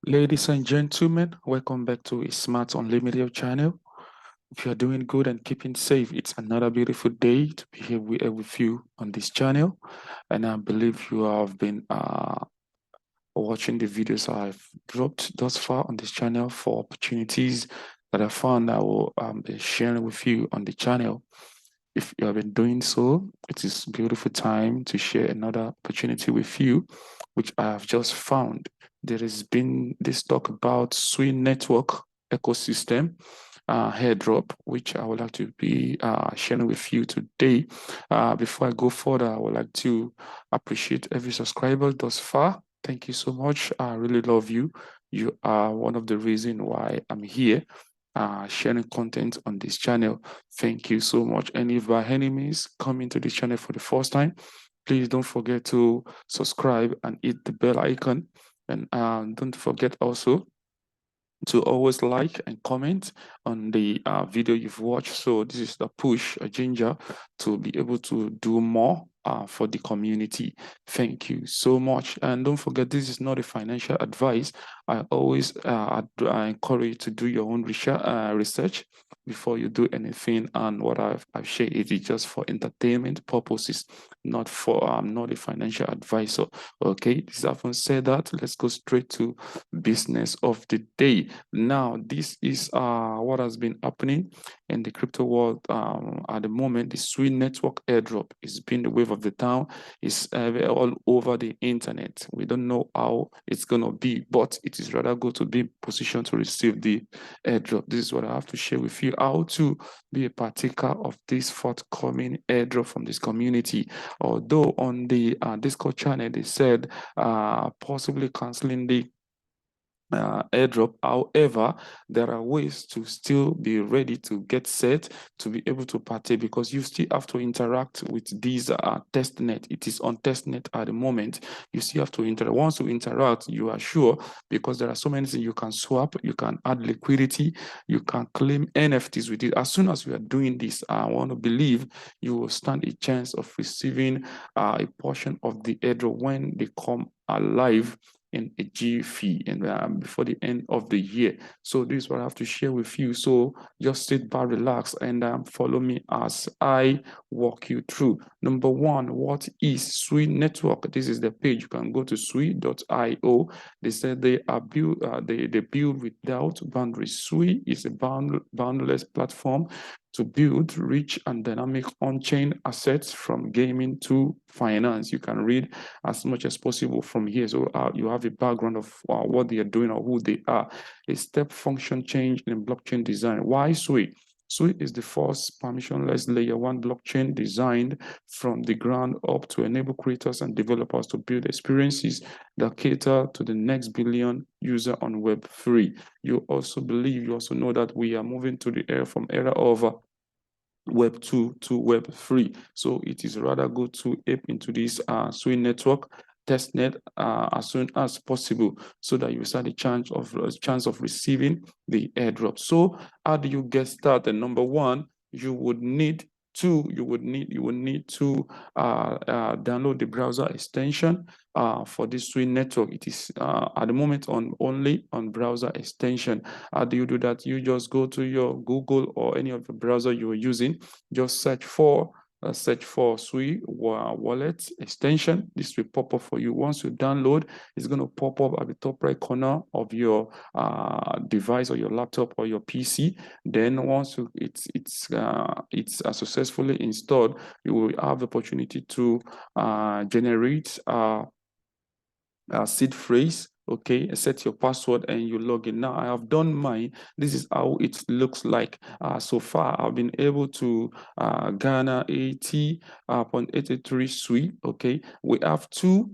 Ladies and gentlemen, welcome back to a Smart Unlimited channel. If you're doing good and keeping safe, it's another beautiful day to be here with you on this channel. And I believe you have been watching the videos I've dropped thus far on this channel for opportunities that I found I will be sharing with you on the channel. If you have been doing so, it is a beautiful time to share another opportunity with you, which I have just found. There has been this talk about SUI network ecosystem, Airdrop, which I would like to be sharing with you today. Before I go further, I would like to appreciate every subscriber thus far. Thank you so much. I really love you. You are one of the reasons why I'm here sharing content on this channel. Thank you so much. And if by any means coming to this channel for the first time, please don't forget to subscribe and hit the bell icon. And don't forget also to always like and comment on the video you've watched. So this is the push, a ginger, to be able to do more for the community. Thank you so much. And don't forget, this is not a financial advice. I always I encourage you to do your own research before you do anything. And what I've shared it is just for entertainment purposes, not for not a financial advisor. Okay, this having said that, let's go straight to business of the day. Now, this is what has been happening in the crypto world at the moment. The SUI network airdrop is being the wave of the town. It's all over the internet. We don't know how it's going to be, but it is rather good to be positioned to receive the airdrop. This is what I have to share with you, how to be a partaker of this forthcoming airdrop from this community. Although on the Discord channel, they said possibly canceling the airdrop. However, there are ways to still be ready to get set to be able to partake, because you still have to interact with these testnet. It is on testnet at the moment. You still have to interact. Once you interact, you are sure, because there are so many things you can swap, you can add liquidity, you can claim NFTs with it. As soon as you are doing this, I want to believe you will stand a chance of receiving a portion of the airdrop when they come alive in a GFE and before the end of the year. So this is what I have to share with you. So just sit back, relax, and follow me as I walk you through. Number one, what is SUI network? This is the page. You can go to sui.io. They said they are built. They build without boundaries. SUI is a boundless platform to build rich and dynamic on-chain assets, from gaming to finance. You can read as much as possible from here. So you have a background of what they are doing or who they are. A step function change in blockchain design. Why SUI? SUI is the first permissionless layer one blockchain designed from the ground up to enable creators and developers to build experiences that cater to the next billion user on Web3. You also know that we are moving to the era of Web 2 to Web 3. So it is rather good to ape into this SUI network testnet as soon as possible, so that you start the chance of receiving the airdrop. So how do you get started? Number one, you would need to download the browser extension for this SUI network. It is at the moment only on browser extension. How do you do that? You just go to your Google or any of the browser you are using, just search for SUI wallet extension. This will pop up for you. Once you download, it's going to pop up at the top right corner of your device or your laptop or your PC. Then once it's successfully installed, you will have the opportunity to generate seed phrase. Okay, set your password and you log in. Now I have done mine. This is how it looks like. So far I've been able to garner 80.83 SUI. Okay, we have two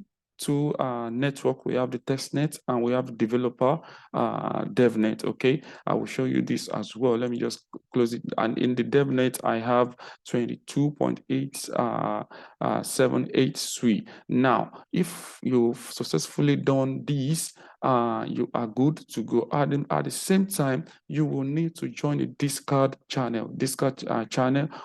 network. We have the testnet and we have developer devnet. Okay, I will show you this as well. Let me just close it. And in the devnet I have 22.878 SUI. Now if you've successfully done this, you are good to go. At the same time, you will need to join the Discord channel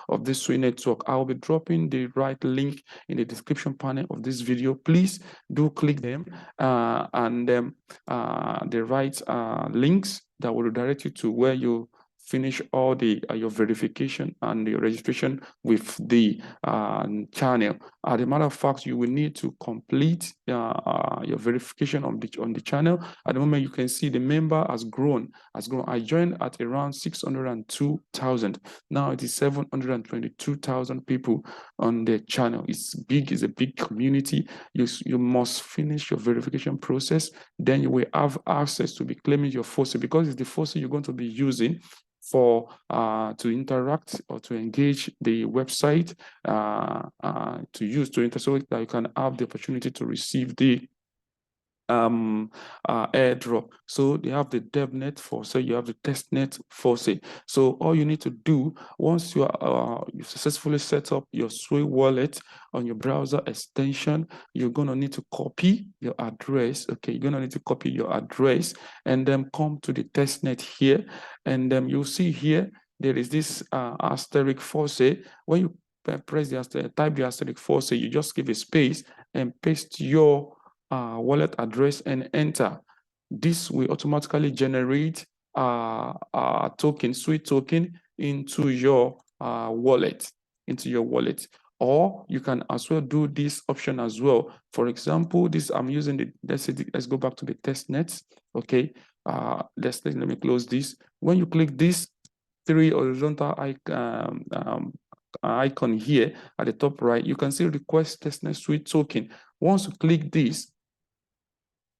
of this SUI network. I will be dropping the right link in the description panel of this video. Please do click them and the right links that will direct you to where you finish all the your verification and your registration with the channel. As a matter of fact, you will need to complete your verification on the channel. At the moment, you can see the member has grown. I joined at around 602,000. Now it is 722,000 people on the channel. It's big. It's a big community. You must finish your verification process. Then you will have access to be claiming your FOSI, because it's the FOSI you're going to be using for to interact or to engage the website to use to enter, so that you can have the opportunity to receive the airdrop. So they have the devnet FOSI, you have the testnet FOSI. So all you need to do, once you successfully set up your SUI wallet on your browser extension, you're gonna need to copy your address. Okay, you're gonna need to copy your address and then come to the testnet here, and you'll see here there is this asterisk FOSI. When you press the type the asterisk FOSI, you just give a space and paste your wallet address and enter. This will automatically generate a token, SUI token, into your wallet. Or you can as well do this option as well. For example, this I'm using the, let's go back to the test net. Okay, let me close this. When you click this three horizontal icon here at the top right, you can see request testnet SUI token. Once you click this,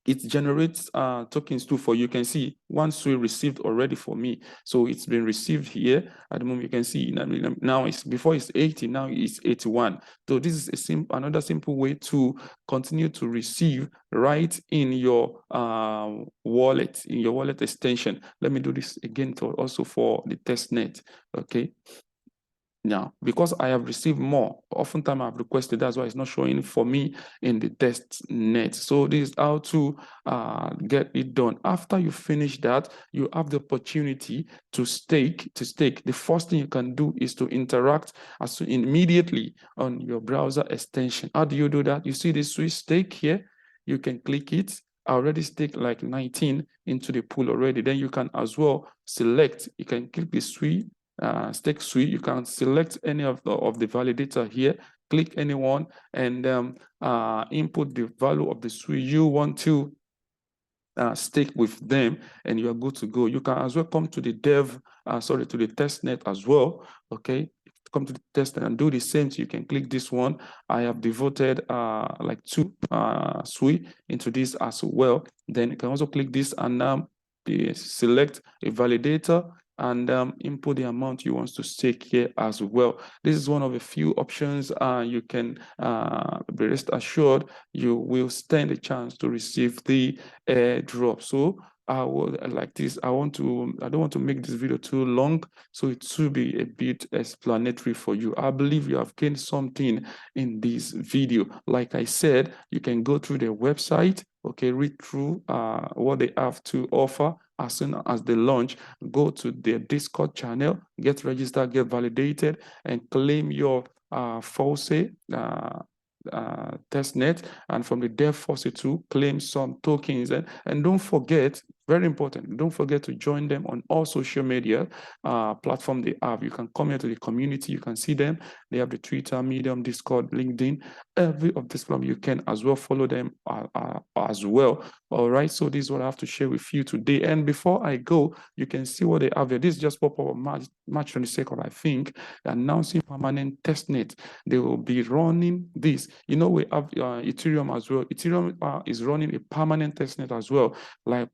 it generates tokens too for you. You can see one SUI received already for me. So it's been received here. At the moment, you can see now it's before it's 80, now it's 81. So this is another simple way to continue to receive right in your wallet, in your wallet extension. Let me do this again also for the testnet. Okay. Now, because I have received more, oftentimes I've requested, that's why it's not showing for me in the test net. So this is how to get it done. After you finish that, you have the opportunity to stake. The first thing you can do is to interact immediately on your browser extension. How do you do that? You see the SUI stake here. You can click it. I already staked like 19 into the pool already. Then you can as well select. You can click the SUI. Stake SUI, you can select any of the validator here, click anyone, and input the value of the SUI you want to stake with them, and you are good to go. You can as well come to the to the testnet as well. Okay, come to the testnet and do the same. So you can click this one. I have devoted like 2 SUI into this as well. Then you can also click this and select a validator and input the amount you want to stake here as well. This is one of a few options you can be rest assured you will stand a chance to receive the airdrop. So I would like this. I don't want to make this video too long, so it should be a bit explanatory for you. I believe you have gained something in this video. Like I said, you can go through their website, okay, read through what they have to offer. As soon as they launch, go to their Discord channel, get registered, get validated, and claim your FOSI testnet, and from the dev FOSI to claim some tokens. And don't forget, very important, don't forget to join them on all social media platform they have. You can come here to the community, you can see them. They have the Twitter, Medium, Discord, LinkedIn, every of this platform. You can as well follow them as well. All right, so this is what I have to share with you today. And before I go, you can see what they have here. This is just pop up on March 22nd, I think, announcing permanent testnet. They will be running this. You know, we have Ethereum as well. Ethereum is running a permanent testnet as well. Like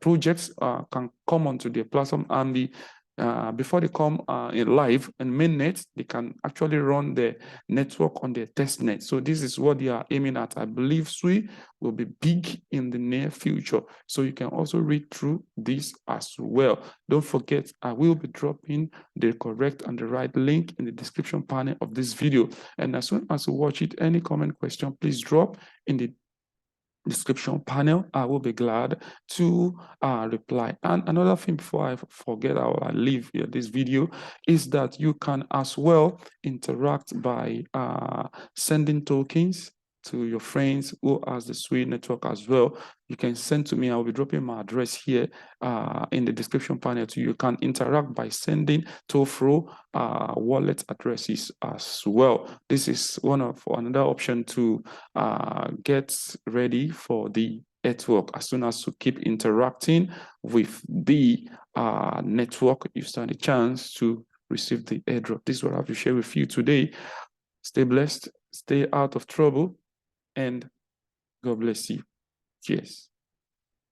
projects can come onto their platform and be before they come in live and mainnet, they can actually run the network on their testnet. So this is what they are aiming at. I believe SUI will be big in the near future. So you can also read through this as well. Don't forget, I will be dropping the correct and the right link in the description panel of this video. And as soon as you watch it, any comment, question, please drop in the description panel. I will be glad to reply. And another thing before I forget, I leave this video, is that you can as well interact by sending tokens to your friends who has the SUI network as well. You can send to me. I'll be dropping my address here in the description panel to you. You can interact by sending toll-free wallet addresses as well. This is another option to get ready for the network. As soon as you keep interacting with the network, you stand a chance to receive the airdrop. This is what I have to share with you today. Stay blessed, stay out of trouble, and God bless you. Cheers.